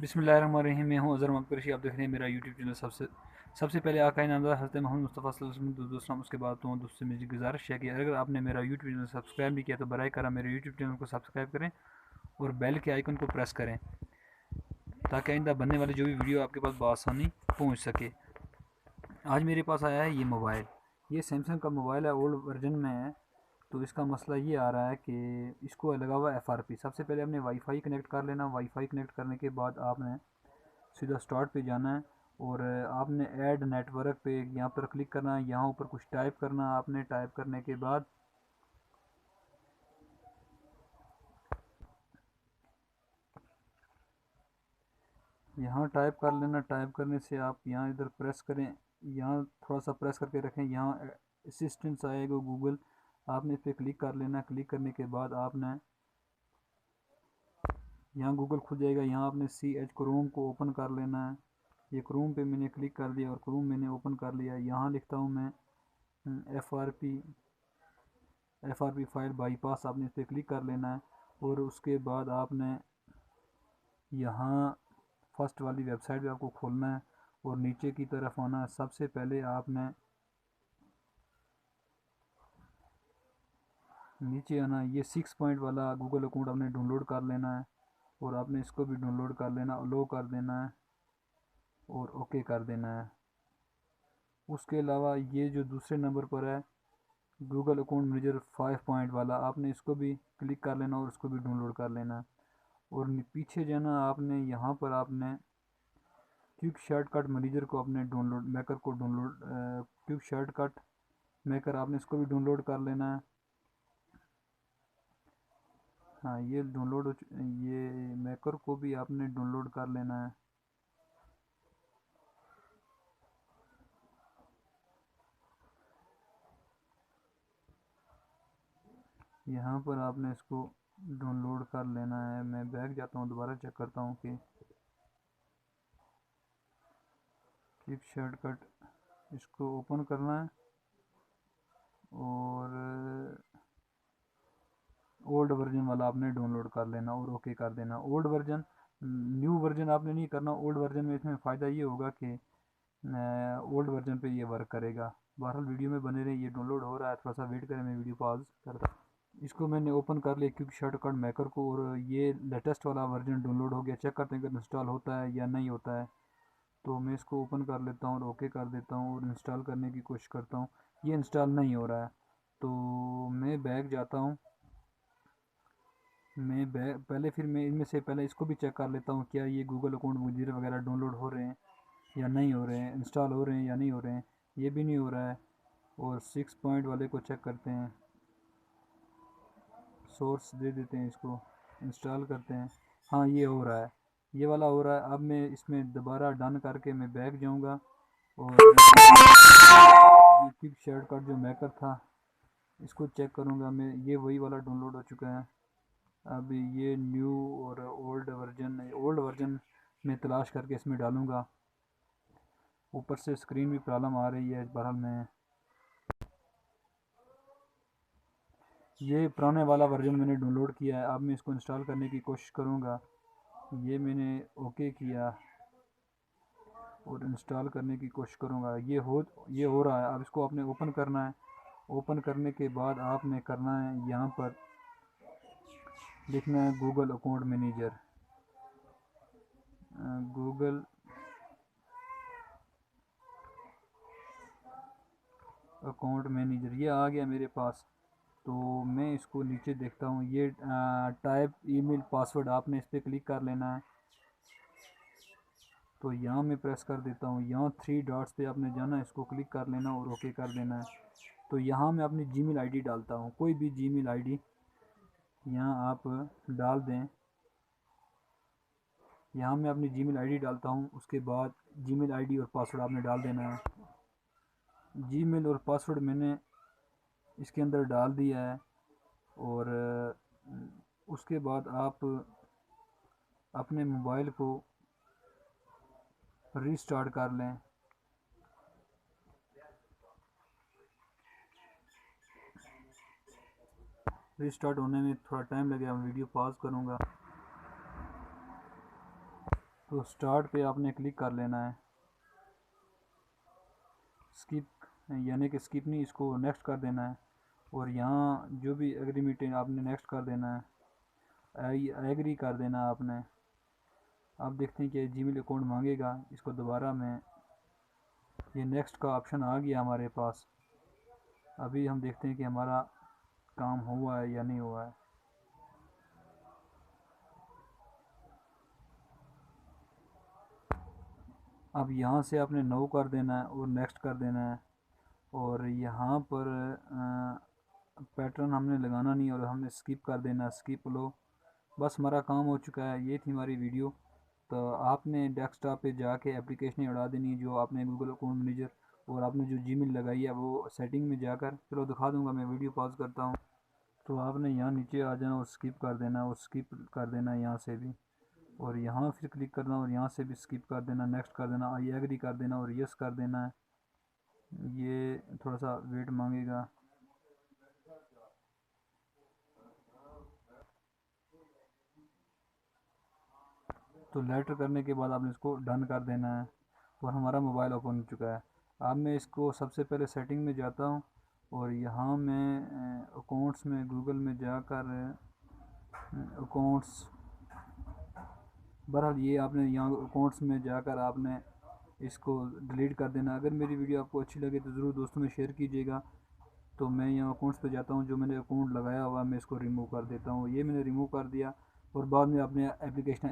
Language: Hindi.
बिस्मिल्लाहिर्रहमानिर्रहीम। मैं हूं अज़हर मक्करशी। आप देख रहे हैं मेरा यूट्यूब चैनल। सबसे पहले आका नामदार हज़रत मोहम्मद मुस्तफ़ा सल्लल्लाहु अलैहि वसल्लम, उसके बाद तो दोस्तों से मेरी गुजारिश है कि अगर आपने मेरा यूट्यूब चैनल सब्सक्राइब नहीं किया तो बराए करा मेरे यूट्यूब चैनल को सब्सक्राइब करें और बेल के आइकन को प्रेस करें ताकि आइंदा बनने वाली जो भी वीडियो आपके पास बआसानी पहुँच सके। आज मेरे पास आया है ये मोबाइल। ये सैमसंग का मोबाइल है, ओल्ड वर्जन में है। तो इसका मसला ये आ रहा है कि इसको लगा हुआ FRP। सबसे पहले आपने वाईफाई कनेक्ट कर लेना। वाईफाई कनेक्ट करने के बाद आपने सीधा स्टार्ट पे जाना है और आपने ऐड नेटवर्क पे यहाँ पर क्लिक करना है। यहाँ ऊपर कुछ टाइप करना है। आपने टाइप करने के बाद यहाँ टाइप कर लेना। टाइप करने से आप यहाँ इधर प्रेस करें, यहाँ थोड़ा सा प्रेस करके रखें। यहाँ असिस्टेंस आएगा गूगल, आपने इस पर क्लिक कर लेना। क्लिक करने के बाद आपने यहाँ गूगल खुल जाएगा। यहाँ आपने क्रोम को ओपन कर लेना है। ये क्रोम पे मैंने क्लिक कर दिया और क्रोम मैंने ओपन कर लिया। यहाँ लिखता हूँ मैं FRP फाइल बाईपास। आपने इस पर क्लिक कर लेना है और उसके बाद आपने यहाँ फर्स्ट वाली वेबसाइट पे आपको खोलना है और नीचे की तरफ आना है। सबसे पहले आपने नीचे आना है। ये 6 पॉइंट वाला गूगल अकाउंट आपने डाउनलोड कर लेना है और आपने इसको भी डाउनलोड कर लेना, लो कर देना है और ओके कर देना है। उसके अलावा ये जो दूसरे नंबर पर है गूगल अकाउंट मैनेजर 5 पॉइंट वाला, आपने इसको भी क्लिक कर लेना और उसको भी डाउनलोड कर लेना है। और पीछे जाना आपने, यहाँ पर आपने क्विक शॉर्टकट मैनेजर को अपने डाउनलोड मेकर को डाउनलोड क्विक शॉर्टकट मेकर आपने इसको भी डाउनलोड कर लेना है। हाँ, ये ये मेकर को भी आपने डाउनलोड कर लेना है। यहाँ पर आपने इसको डाउनलोड कर लेना है। मैं बैक जाता हूँ, दोबारा चेक करता हूँ कि क्विक शॉर्टकट इसको ओपन करना है और ओल्ड वर्जन वाला आपने डाउनलोड कर लेना और ओके कर देना। ओल्ड वर्जन, न्यू वर्जन आपने नहीं करना। ओल्ड वर्जन में इसमें फ़ायदा ये होगा कि ओल्ड वर्जन पे ये वर्क करेगा। बहरहाल वीडियो में बने रहे। ये डाउनलोड हो रहा है, थोड़ा सा वेट करें, मैं वीडियो पॉज करता। इसको मैंने ओपन कर लिया क्विक शॉर्टकट मेकर को और ये लेटेस्ट वाला वर्जन डाउनलोड हो गया। चेक करते हैं कि इंस्टॉल होता है या नहीं होता है। तो मैं इसको ओपन कर लेता हूँ और ओके कर देता हूँ और इंस्टॉल करने की कोशिश करता हूँ। ये इंस्टॉल नहीं हो रहा है तो मैं बैक जाता हूँ। पहले फिर मैं इनमें से पहले इसको भी चेक कर लेता हूँ क्या ये गूगल अकाउंट मुझे वगैरह डाउनलोड हो रहे हैं या नहीं हो रहे हैं, इंस्टॉल हो रहे हैं या नहीं हो रहे हैं। ये भी नहीं हो रहा है। और 6 पॉइंट वाले को चेक करते हैं, सोर्स दे देते हैं, इसको इंस्टॉल करते हैं। हाँ, ये हो रहा है, ये वाला हो रहा है। अब मैं इसमें दोबारा डन करके मैं बैक जाऊँगा और ये क्विक शॉर्टकट जो मेकर था इसको चेक करूँगा मैं। ये वही वाला डाउनलोड हो चुका है। अभी ये न्यू और ओल्ड वर्जन में तलाश करके इसमें डालूँगा। ऊपर से स्क्रीन भी प्रॉब्लम आ रही है। बहरहाल मैं ये पुराने वाला वर्जन मैंने डाउनलोड किया है। अब मैं इसको इंस्टॉल करने की कोशिश करूँगा। ये मैंने ओके किया और इंस्टॉल करने की कोशिश करूँगा। ये हो रहा है। अब इसको आपने ओपन करना है। ओपन करने के बाद आपने करना है, यहाँ पर लिखना है Google account manager. Google account manager ये आ गया मेरे पास। तो मैं इसको नीचे देखता हूँ। ये टाइप ईमेल पासवर्ड, आपने इस पर क्लिक कर लेना है। तो यहाँ मैं प्रेस कर देता हूँ। यहाँ 3 डॉट्स पे आपने जाना है, इसको क्लिक कर लेना और ओके कर देना है। तो यहाँ मैं अपनी जीमेल आईडी डालता हूँ। कोई भी जीमेल आईडी यहाँ आप डाल दें। यहाँ मैं अपनी जीमेल आईडी डालता हूँ। उसके बाद जीमेल आईडी और पासवर्ड आपने डाल देना है। जीमेल और पासवर्ड मैंने इसके अंदर डाल दिया है और उसके बाद आप अपने मोबाइल को रीस्टार्ट कर लें। रीस्टार्ट होने में थोड़ा टाइम लगेगा, मैं वीडियो पॉज करूँगा। तो स्टार्ट पे आपने क्लिक कर लेना है, स्किप यानी कि स्किप नहीं, इसको नेक्स्ट कर देना है। और यहाँ जो भी एग्रीमेंट आपने नेक्स्ट कर देना है, एग्री कर देना है आपने। आप देखते हैं कि जीमेल अकाउंट मांगेगा, इसको दोबारा मैं, ये नेक्स्ट का ऑप्शन आ गया हमारे पास। अभी हम देखते हैं कि हमारा काम हुआ है या नहीं हुआ है। अब यहाँ से आपने नो कर देना है और नेक्स्ट कर देना है। और यहाँ पर पैटर्न हमने लगाना नहीं और हमने स्किप कर देना, स्किप लो। बस हमारा काम हो चुका है। ये थी हमारी वीडियो। तो आपने डेस्कटॉप पे जाके एप्लीकेशन उड़ा देनी जो आपने गूगल अकाउंट मैनेजर, और आपने जो जीमेल लगाई है वो सेटिंग में जाकर, चलो दिखा दूंगा, मैं वीडियो पॉज करता हूँ। तो आपने यहाँ नीचे आ जाना और स्किप कर देना, और स्किप कर देना यहाँ से भी, और यहाँ फिर क्लिक करना और यहाँ से भी स्किप कर देना, नेक्स्ट कर देना, आई एग्री कर देना और यस कर देना है। ये थोड़ा सा वेट मांगेगा। तो लेटर करने के बाद आपने इसको डन कर देना है और हमारा मोबाइल ओपन हो चुका है। अब मैं इसको सबसे पहले सेटिंग में जाता हूँ और यहाँ मैं अकाउंट्स में गूगल में जाकर अकाउंट्स, बहरहाल ये आपने यहाँ अकाउंट्स में जाकर आपने इसको डिलीट कर देना। अगर मेरी वीडियो आपको अच्छी लगे तो ज़रूर दोस्तों में शेयर कीजिएगा। तो मैं यहाँ अकाउंट्स पे जाता हूँ, जो मैंने अकाउंट लगाया हुआ मैं इसको रिमूव कर देता हूँ। ये मैंने रिमूव कर दिया और बाद में अपने एप्लीकेशन